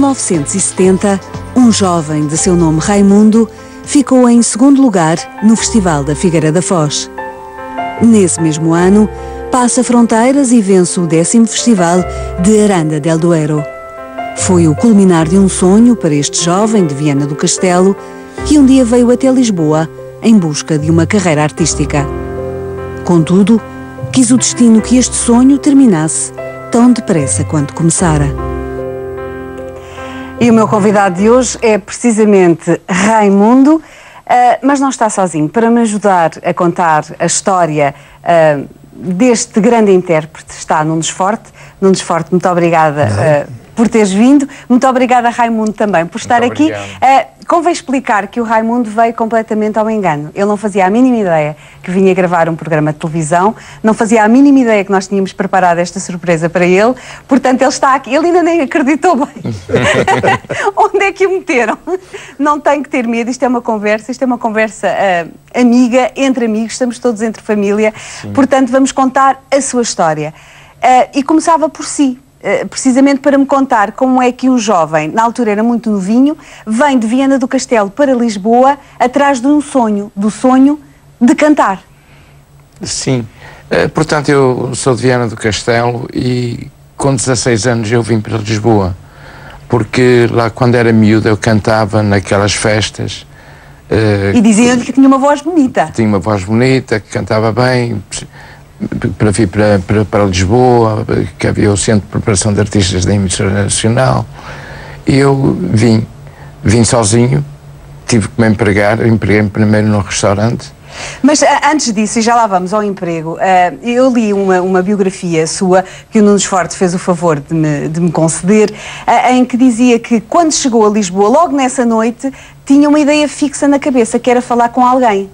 1970, um jovem de seu nome Raimundo ficou em segundo lugar no Festival da Figueira da Foz. Nesse mesmo ano, passa fronteiras e vence o 10º Festival de Aranda del Duero. Foi o culminar de um sonho para este jovem de Viana do Castelo, que um dia veio até Lisboa em busca de uma carreira artística. Contudo, quis o destino que este sonho terminasse tão depressa quanto começara. E o meu convidado de hoje é precisamente Raimundo, mas não está sozinho. Para me ajudar a contar a história deste grande intérprete está Nunes Forte. Nunes Forte, muito obrigada por teres vindo. Muito obrigada, Raimundo, também por estar aqui. Convém explicar que o Raimundo veio completamente ao engano. Ele não fazia a mínima ideia que vinha gravar um programa de televisão, não fazia a mínima ideia que nós tínhamos preparado esta surpresa para ele, portanto ele está aqui, ele ainda nem acreditou bem. Onde é que o meteram? Não tem que ter medo, isto é uma conversa amiga, entre amigos, estamos todos entre família. Sim. Portanto vamos contar a sua história. E começava por si. Precisamente para me contar como é que um jovem, na altura era muito novinho, vem de Viana do Castelo para Lisboa atrás de um sonho, do sonho de cantar. Sim, portanto eu sou de Viana do Castelo e com 16 anos eu vim para Lisboa, porque lá quando era miúdo eu cantava naquelas festas. E diziam-lhe que tinha uma voz bonita. Tinha uma voz bonita, que cantava bem. Para vir para Lisboa, que havia o Centro de Preparação de Artistas da Emissora Nacional, e eu vim sozinho, tive que me empreguei-me primeiro num restaurante. Mas antes disso, e já lá vamos ao emprego, eu li uma biografia sua, que o Nunes Forte fez o favor de me conceder, em que dizia que quando chegou a Lisboa, logo nessa noite, tinha uma ideia fixa na cabeça, que era falar com alguém.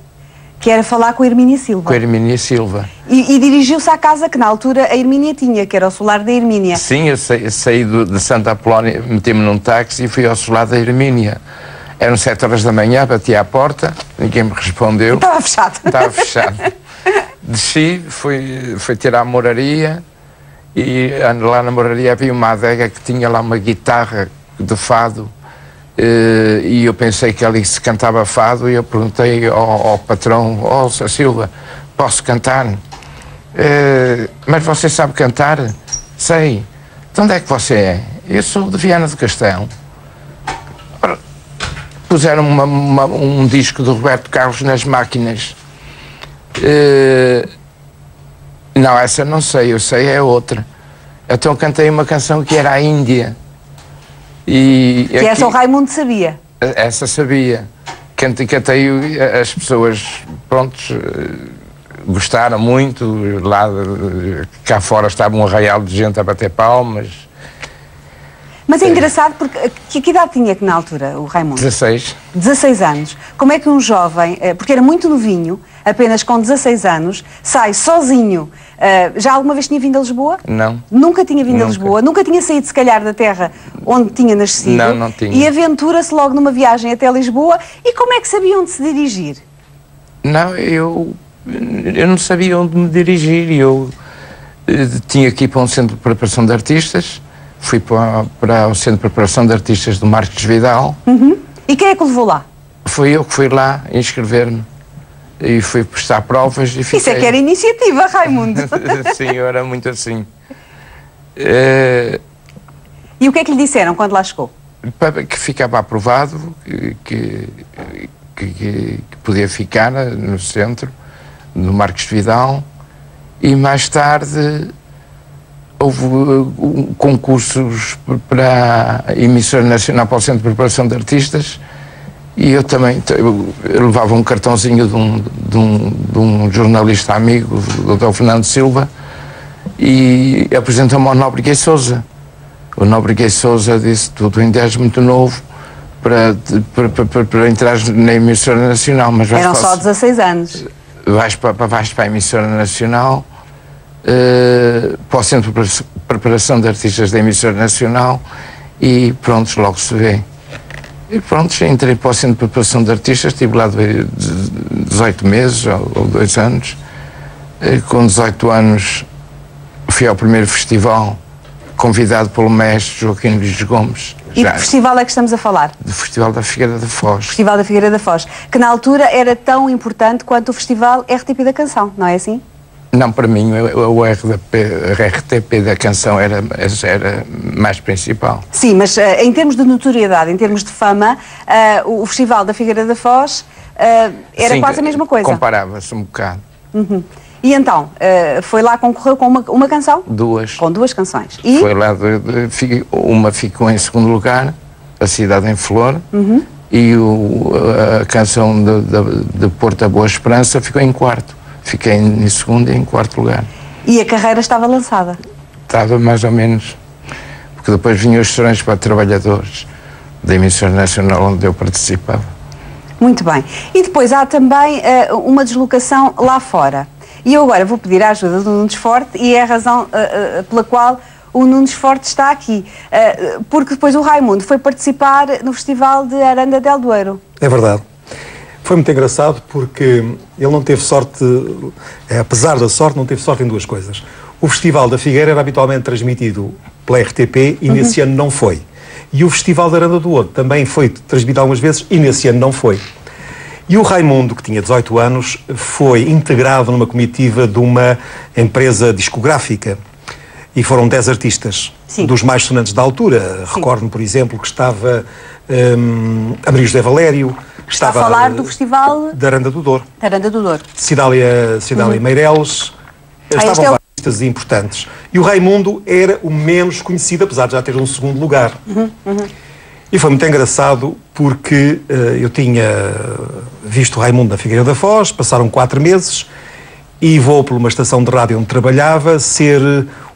Que era falar com a Hermínia Silva. Com a Hermínia Silva. E dirigiu-se à casa que na altura a Hermínia tinha, que era o solar da Hermínia. Sim, eu saí de Santa Apolónia, meti-me num táxi e fui ao solar da Hermínia. Eram 7 horas da manhã, bati à porta, ninguém me respondeu. Estava fechado. Estava fechado. Desci, fui tirar a moraria e lá na moraria havia uma adega que tinha lá uma guitarra de fado. E eu pensei que ali se cantava fado e eu perguntei ao patrão: "Oh, Sr. Silva, posso cantar?" "Mas você sabe cantar?" "Sei." "De onde é que você é?" "Eu sou de Viana do Castelo." Puseram um disco do Roberto Carlos nas máquinas. "Não, essa não sei, eu sei é outra." Então cantei uma canção que era a Índia. E aqui, essa o Raimundo sabia? Essa sabia. Cantei, as pessoas, prontos, gostaram muito. Lá, cá fora estava um arraial de gente a bater palmas. Mas é engraçado porque, que idade tinha que na altura o Raimundo? 16. 16 anos. Como é que um jovem, porque era muito novinho, apenas com 16 anos, sai sozinho? Já alguma vez tinha vindo a Lisboa? Não. Nunca tinha vindo a Lisboa? Nunca tinha saído, se calhar, da terra onde tinha nascido? Não, não tinha. E aventura-se logo numa viagem até Lisboa. E como é que sabia onde se dirigir? Não, eu não sabia onde me dirigir. Eu tinha que ir para um centro de preparação de artistas. Fui para o Centro de Preparação de Artistas do Marcos Vidal. E quem é que o levou lá? Fui eu que fui lá inscrever-me. E fui prestar provas e fiquei... Isso é que era iniciativa, Raimundo. Sim, eu era muito assim. E o que é que lhe disseram quando lá chegou? Que ficava aprovado, que podia ficar no centro, no Marcos Vidal, e mais tarde houve concursos para a Emissora Nacional, para o Centro de Preparação de Artistas, e eu também eu levava um cartãozinho de um jornalista amigo, o Dr. Fernando Silva, e apresentou-me ao Nóbrega e Sousa. O Nóbrega e Sousa disse: "Tu ainda és muito novo para entrar na Emissora Nacional." Mas eram só 16 anos. Vais para a Emissora Nacional, para o Centro de Preparação de Artistas da Emissora Nacional, e pronto, logo se vê. E pronto, entrei para o Centro de Preparação de Artistas, estive lá 18 meses ou 2 anos. Com 18 anos fui ao primeiro festival, convidado pelo mestre Joaquim Luís Gomes. E que festival é que estamos a falar? Do Festival da Figueira da Foz. Festival da Figueira da Foz, que na altura era tão importante quanto o Festival RTP da Canção, não é assim? Não, para mim o RTP da Canção era mais principal. Sim, mas em termos de notoriedade, em termos de fama, o Festival da Figueira da Foz era quase a mesma coisa. Comparava-se um bocado. Uhum. E então, foi lá concorreu com uma canção? Duas. Com duas canções. E? Foi lá, uma ficou em segundo lugar, A Cidade em Flor, e a canção de Porto a Boa Esperança ficou em quarto. Fiquei em segundo e em quarto lugar. E a carreira estava lançada? Estava mais ou menos, porque depois vinham os Serões para Trabalhadores, da emissora nacional onde eu participava. Muito bem. E depois há também uma deslocação lá fora. E eu agora vou pedir a ajuda do Nunes Forte, e é a razão pela qual o Nunes Forte está aqui. Porque depois o Raimundo foi participar no Festival de Aranda del Duero. É verdade. Foi muito engraçado porque ele não teve sorte, apesar da sorte, não teve sorte em duas coisas. O Festival da Figueira era habitualmente transmitido pela RTP e nesse ano não foi. E o Festival de Aranda do Ouro também foi transmitido algumas vezes e nesse ano não foi. E o Raimundo, que tinha 18 anos, foi integrado numa comitiva de uma empresa discográfica. E foram 10 artistas, sim, dos mais sonantes da altura. Recordo-me, por exemplo, que estava Maria José Valério. Está a falar do Festival de Aranda do Douro. Aranda do Douro. Cidália Meireles. Estavam vários artistas importantes. E o Raimundo era o menos conhecido, apesar de já ter um segundo lugar. E foi muito engraçado porque eu tinha visto o Raimundo na Figueira da Foz, passaram 4 meses, e vou por uma estação de rádio onde trabalhava ser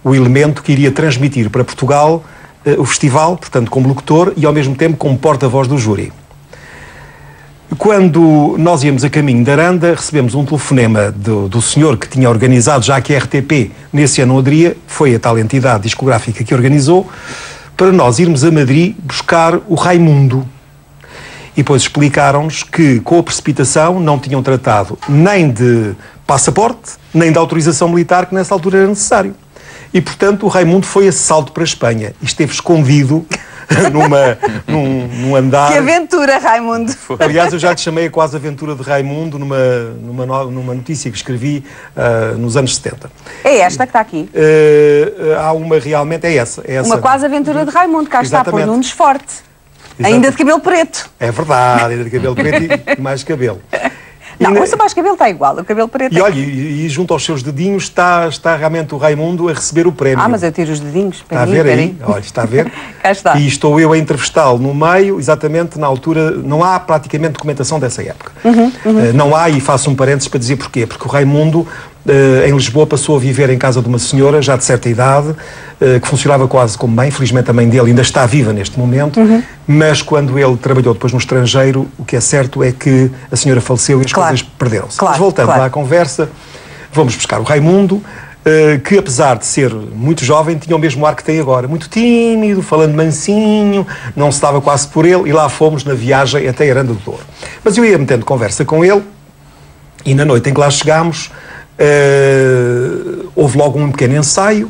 o elemento que iria transmitir para Portugal o festival, portanto como locutor e ao mesmo tempo como porta-voz do júri. Quando nós íamos a caminho de Aranda, recebemos um telefonema do senhor que tinha organizado, já que a RTP nesse ano não aderia, foi a tal entidade discográfica que organizou, para nós irmos a Madrid buscar o Raimundo. E depois explicaram-nos que, com a precipitação, não tinham tratado nem de passaporte, nem de autorização militar, que nessa altura era necessário. E, portanto, o Raimundo foi a salto para a Espanha e esteve escondido num andar. Que aventura, Raimundo! Aliás, eu já te chamei a quase aventura de Raimundo numa notícia que escrevi nos anos 70. É esta que está aqui? Há uma realmente, é essa. Uma quase aventura de Raimundo, cá está, por Nunes Forte. Exatamente. Ainda de cabelo preto. É verdade, ainda de cabelo preto e mais cabelo. Não, o mais cabelo está igual, o cabelo preto. E olha, e junto aos seus dedinhos está realmente o Raimundo a receber o prémio. Mas eu tiro os dedinhos. Está a ver aí? Olha, está a ver? Cá está. E estou eu a entrevistá-lo no meio, exatamente na altura, não há praticamente documentação dessa época. Não há, e faço um parênteses para dizer porquê. Porque o Raimundo, em Lisboa, passou a viver em casa de uma senhora, já de certa idade, que funcionava quase como mãe. Felizmente a mãe dele ainda está viva neste momento, mas quando ele trabalhou depois no estrangeiro, o que é certo é que a senhora faleceu e as coisas perderam-se. Mas voltando à conversa, vamos buscar o Raimundo, que apesar de ser muito jovem, tinha o mesmo ar que tem agora, muito tímido, falando mansinho, não se dava quase por ele, e lá fomos na viagem até Aranda do Douro. Mas eu ia metendo conversa com ele, e na noite em que lá chegámos, houve logo um pequeno ensaio.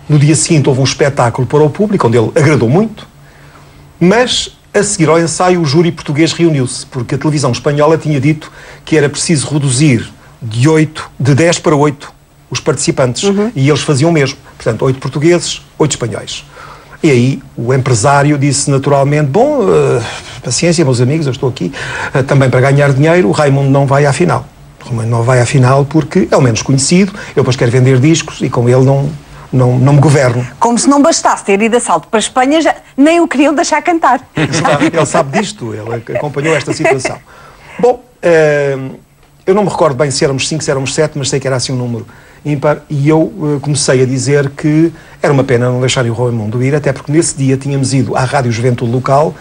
No dia seguinte houve um espetáculo para o público, onde ele agradou muito, mas a seguir ao ensaio o júri português reuniu-se, porque a televisão espanhola tinha dito que era preciso reduzir de 10 para 8 os participantes, e eles faziam o mesmo. Portanto, 8 portugueses, 8 espanhóis. E aí o empresário disse naturalmente, bom, paciência meus amigos, eu estou aqui também para ganhar dinheiro, o Raimundo não vai à final. O Raimundo não vai à final porque é o menos conhecido, eu depois quero vender discos e com ele não me governo. Como se não bastasse ter ido a salto para a Espanha, nem o queriam deixar cantar. Ele sabe disto, ele acompanhou esta situação. Bom, eu não me recordo bem se éramos 5, se éramos 7, mas sei que era assim um número ímpar, e eu comecei a dizer que era uma pena não deixarem o Raimundo ir, até porque nesse dia tínhamos ido à Rádio Juventude Local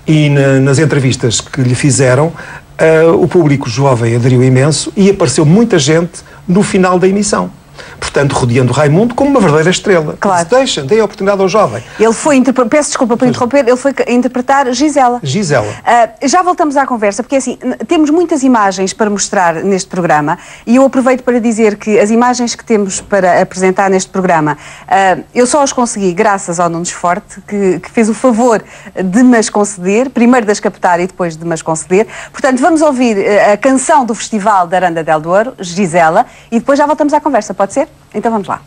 e nas entrevistas que lhe fizeram, o público jovem aderiu imenso e apareceu muita gente no final da emissão. portanto, rodeando Raimundo como uma verdadeira estrela. Claro. Deem a oportunidade ao jovem. Ele foi, peço desculpa por interromper, ele foi interpretar Gisela. Gisela. Já voltamos à conversa, porque assim, temos muitas imagens para mostrar neste programa e eu aproveito para dizer que as imagens que temos para apresentar neste programa, eu só as consegui graças ao Nunes Forte, que fez o favor de me as conceder, primeiro de as captar e depois de me as conceder. Portanto, vamos ouvir a canção do Festival da Aranda del Douro, Gisela, e depois já voltamos à conversa, pode ser? Então vamos lá.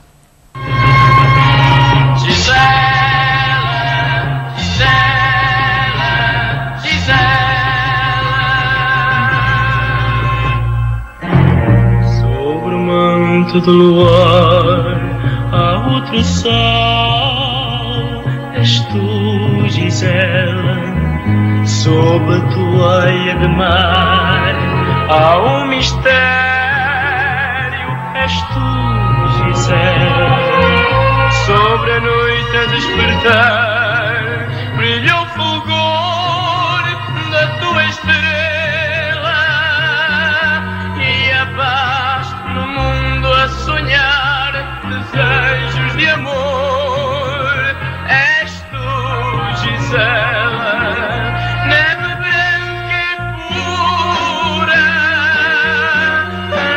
Sobre o manto do luar há outro sol, és tu, Gisela. Sob a toalha de mar há um mistério, és tu, Gisela. Sobre a noite a despertar brilha o fulgor da tua estrela e a paz no mundo a sonhar desejos de amor. És tu, Gisela, neve branca e pura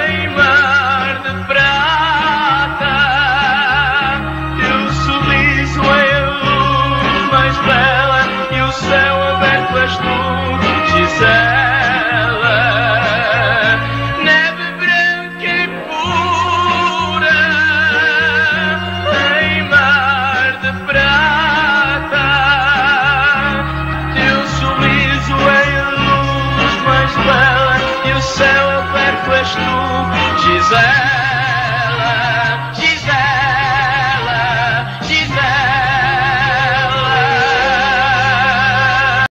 em mar de prata. Teu sorriso é a luz mais bela e o céu aberto és tu, Gisela. Neve branca e pura em mar de prata. Teu sorriso é a luz mais bela e o céu aberto és tu, Gisela.